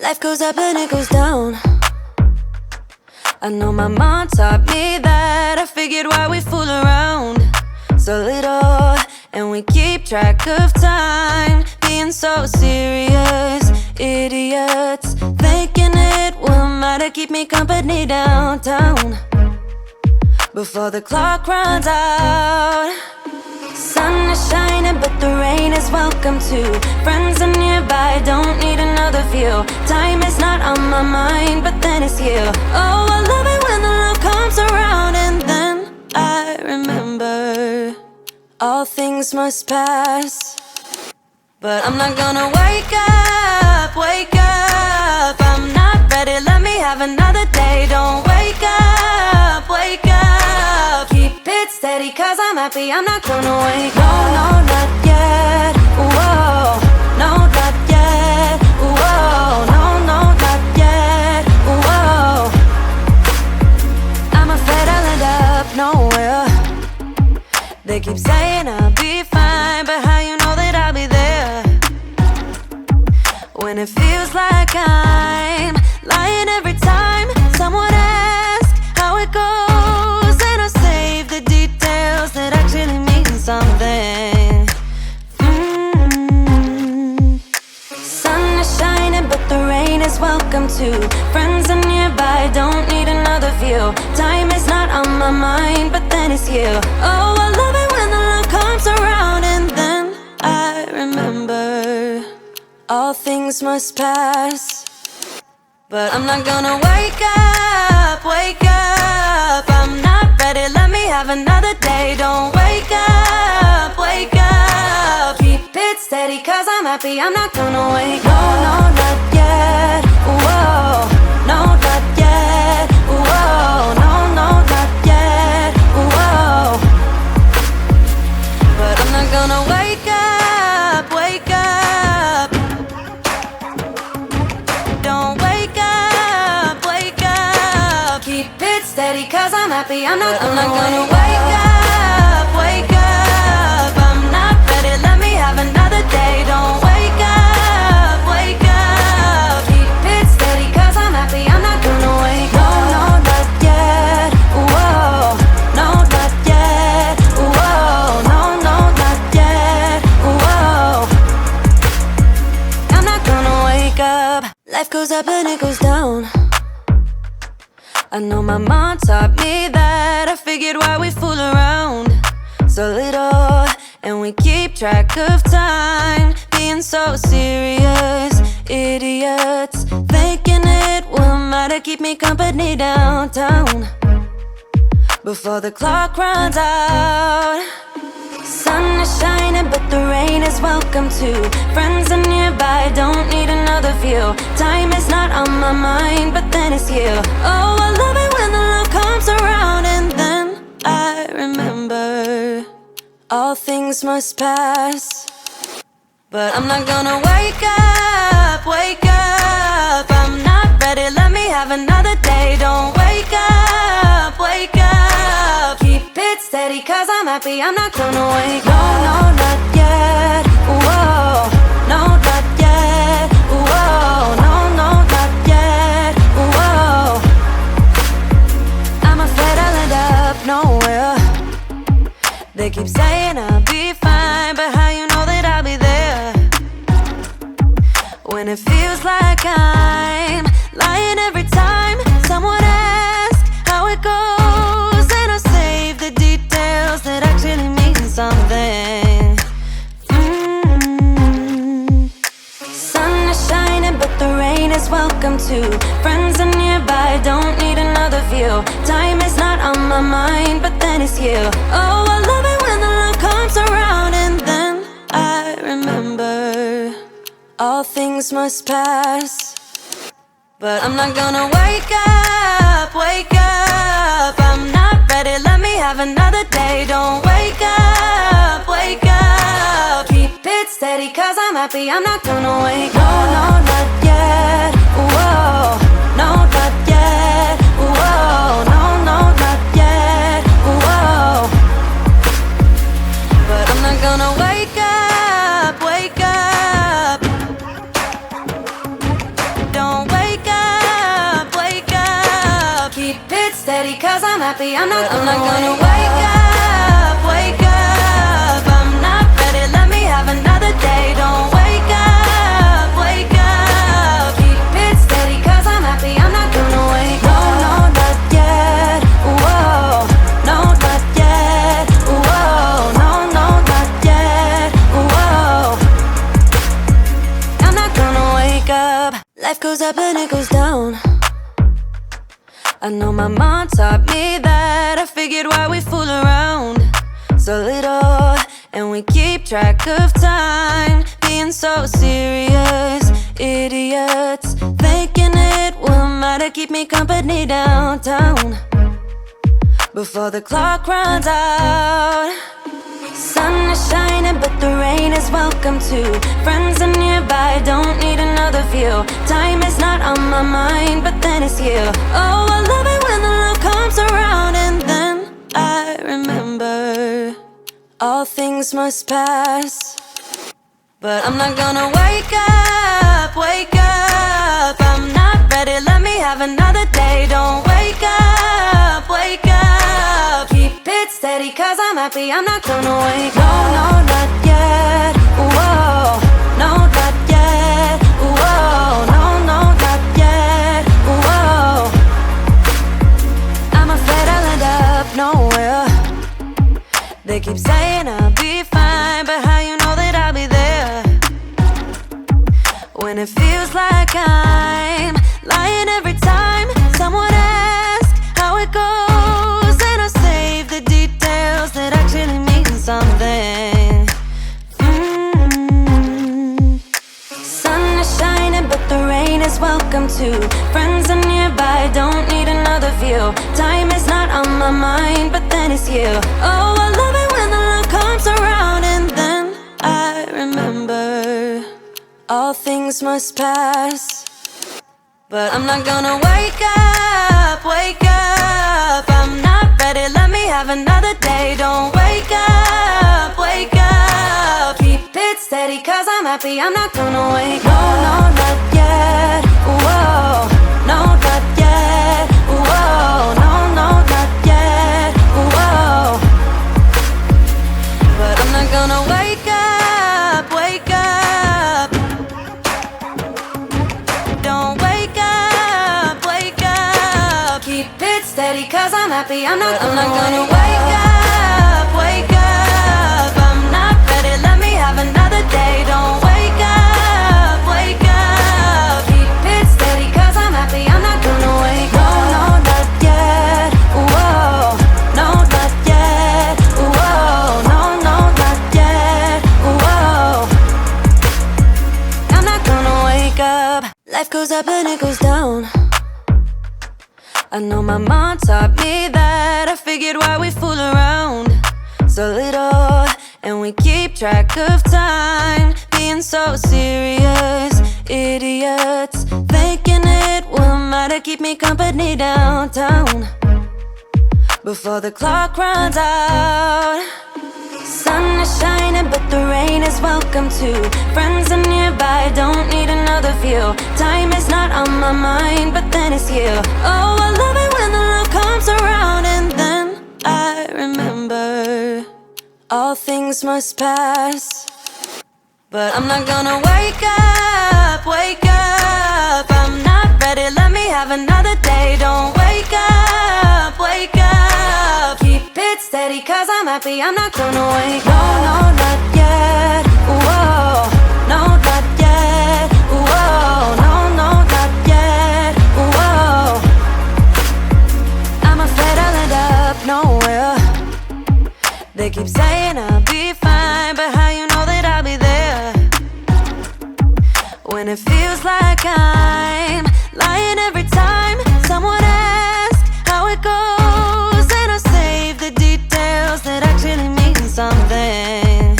Life goes up and it goes down. I know my mom taught me that. I figured why we fool around so little, and we keep track of time, being so serious. Idiots thinking it will matter, keep me company downtown before the clock runs out. Sun is shining, but the rain is welcome too. Friends are nearby, don't need another view. Time is not on my mind, but then it's you. Oh, I love it when the love comes around, and then I remember all things must pass. But I'm not gonna wake up, wake up. I'm not ready, let me have another day. Don't wake up, wake up. Keep it steady, cause I'm happy, I'm not gonna wake up. No, no, not yet, whoa. No, not yet, whoa. No, no, not yet, whoa. I'm afraid I'll end up nowhere. They keep saying I'll be fine, but how you know that I'll be there when it feels like I'm lying every time someone asks how it goes, and I save the details that actually mean something. Sun is shining, but the rain is welcome too. Friends are nearby, don't need another view. Time is not on my mind, but then it's you. Oh, I love it when the love comes around, and then I remember all things must pass. But I'm not gonna wake up, wake up. I'm not ready, let me have another day. Don't wake up, wake up. Keep it steady, cause I'm happy, I'm not gonna wake up. No, no, not yet, whoa. No, not yet, whoa. No, no, not yet, whoa. But I'm not gonna wake up, wake up. Don't wake up, wake up. Keep it steady, cause I'm happy, I'm not gonna wake up, wake up. I'm not ready, let me have another day. Don't wake up, wake up. Keep it steady, cause I'm happy, I'm not gonna wake up. No, no, not yet, whoa. No, not yet, whoa. No, no, not yet, whoa. I'm not gonna wake up. Life goes up and it goes down. I know my mom taught me that. I figured why we fool around so little, and we keep track of time, being so serious. Idiots thinking it will matter, keep me company downtown before the clock runs out. Sun is shining, but the rain is welcome too. Friends are nearby, don't need another view. Time is not on my mind, but then it's you. Oh, I love it when the love comes around, and then I remember all things must pass. But I'm not gonna wake up, wake up. I'm not ready, let me have another day. Don't wake up, wake up. Keep it steady, cause I'm happy, I'm not gonna wake up. No, no, not yet, whoa. No, not yet, whoa. No, no, not yet, whoa. I'm afraid I'll end up nowhere. They keep saying I'll be fine, but how you know that I'll be there when it feels like I'm lying every time someone asks how it goes, and I save the details that actually mean something. Sun is shining, but the rain is welcome too. Friends are nearby, don't need another view. Time is not on my mind, but then it's you. Oh, I love it when the love comes around, and then I remember all things must pass. But I'm not gonna wake up, wake up. I'm not ready, let me have another day. Don't wake up, wake up. Keep it steady, cause I'm happy, I'm not gonna wake up. No, no, not yet, whoa. No, not yet, whoa. No, no, not yet, whoa. But I'm not gonna wake up, wake up. Don't Don't wake up, wake up. Keep it steady, cause I'm happy. I'm not gonna wake up, wake up. I'm not ready, let me have another day. Don't wake up, wake up. Keep it steady, cause I'm happy. I'm not gonna wake up. No, no, not yet. Whoa, no, not yet. Whoa, no, no, not yet. Whoa, I'm not gonna wake up. Life goes up and it goes down. I know my mom taught me that. I figured why we fool around so little, and we keep track of time, being so serious. Idiots, thinking it will matter, keep me company downtown before the clock runs out. Sun is shining, but the rain is welcome too. Friends are nearby, don't need another view. Time is not on my mind, but then it's you. Oh, I love it when the love comes around, and then I remember all things must pass. But I'm not gonna wake up, wake up. I'm not ready, let me have another day. Don't wake up, wake up. Keep it steady, cause I'm happy. I'm not gonna wake up. No, no, not yet. Whoa, no, not yet. Whoa, no, no, not yet. Whoa, I'm afraid I'll end up nowhere. They keep saying I'll be fine, but how you know that I'll be there when it feels like I'm lying every time someone asks how it goes, and I save the details that actually mean something. Sun is shining, but the rain is welcome too. Friends are nearby, don't need another view. Time is not on my mind, but then it's you. Oh, I love it when the love comes around, and then I remember all things must pass. But I'm not gonna wake up, wake up. I'm not ready, let me have another day. Don't wake up, wake up. Keep it steady, cause I'm happy. I'm not gonna wake up. No, no, not yet. Whoa, no, not yet. Whoa, no, no, not yet. Whoa, but I'm not gonna wake up, wake up. Don't wake up, wake up. Keep it steady, cause I'm happy. I'm not gonna wake up, wake up. I'm not ready, let me have another day. Don't wake up, wake up. Keep it steady, cause I'm happy. I'm not gonna wake up. No, no, not yet. Whoa, no, not yet. Whoa, no, no, not yet. Whoa, I'm not gonna wake up. Life goes up and it goes down. I know my mom taught me that. I figured why we fool around so little, and we keep track of time, being so serious. Idiots, thinking it will matter, keep me company downtown before the clock runs out. Sun is shining, but the rain is welcome too. Friends are nearby, don't need another view. Time is not on my mind, but then it's you. Oh, I love it when the love comes around, and then I remember all things must pass. But I'm not gonna wake up, wake up. I'm not ready, let me have another day. Don't wake up, wake up. Keep it steady, cause I'm happy. I'm not gonna wake up. No, no, not yet. Whoa, no, not yet. Whoa, no, no, not yet. Whoa, I'm afraid I'll end up nowhere. They keep saying I'll be fine, but how you know that I'll be there when it feels like I'm lying every time someone asks how it goes, and I save the details that actually mean something.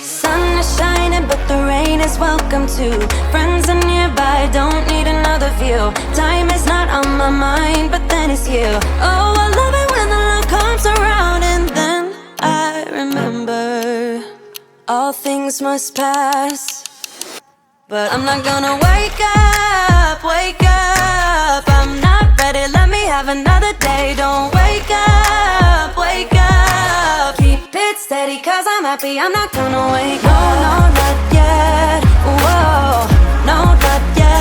Sun is shining, but the rain is welcome too. Friends are nearby, don't need another view. Time is not on my mind, but then it's you. Oh, I love it when the love comes around, and then I remember all things must pass. but I'm not gonna wake up, wake up. I'm not ready, let me have another day. Don't wake up, wake up. Keep it steady, cause I'm happy, I'm not gonna wake up.